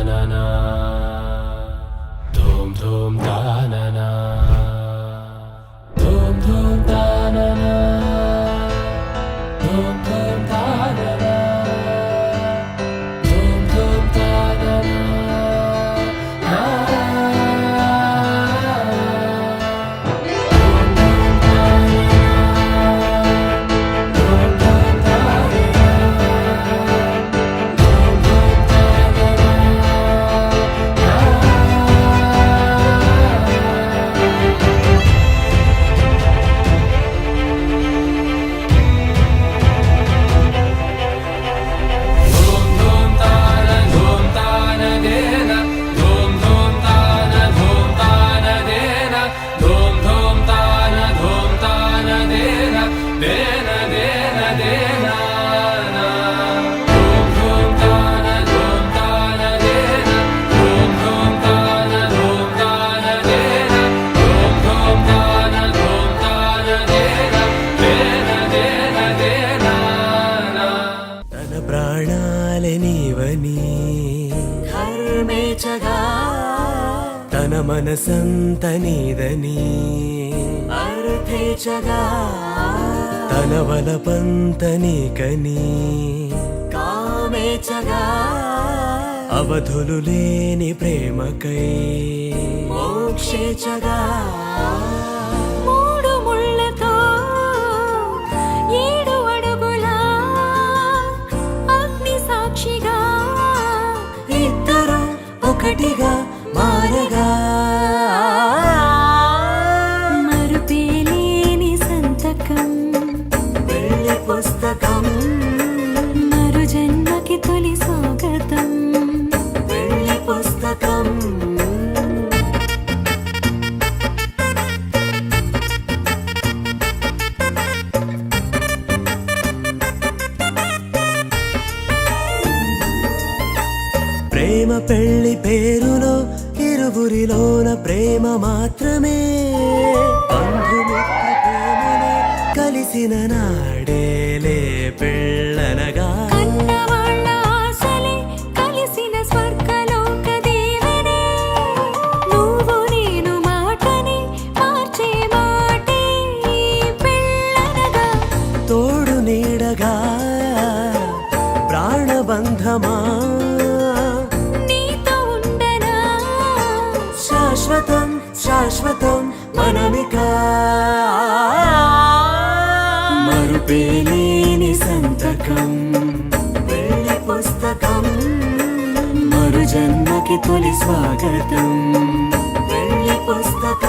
तानना धूम धूम तानना धूम धूम तानना धूम धूम तानना धूम धूम तानना తన మనసంత నీదని అర్థేచగా తన వలపంత నీకని కామేచగా అవధులు లేని ప్రేమకై మోక్షేచగా మూడు ముళ్ళతో 7 అడుగుల అగ్ని సాక్షిగా ఇద్దరు ఒకటిగా మారగా మరుపేలేని సంతకం వెళ్ళి పుస్తకం మరు జన్మకి తొలి స్వాగతం వెళ్ళి పుస్తకం ప్రేమ పెళ్లి పేరులో ఇరువురిలోన ప్రేమ మాత్రమే బంధుమిత్ర ప్రేమనే కలిసిన నాడేలే పెళ్ళనగా కన్నవాళ్ళ ఆశలే కలిసిన స్వర్గలోక దీవెనే నువ్వు నేను మాటని మార్చే మాటే పెళ్ళనగా తోడు నీడగా ప్రాణబంధమా శాశ్వతం శాశ్వతం మనమిక మరుపేలేని సంతకం వెళ్ళి పుస్తకం మరు జన్మకి తొలి స్వాగతం వెళ్ళి పుస్తకం.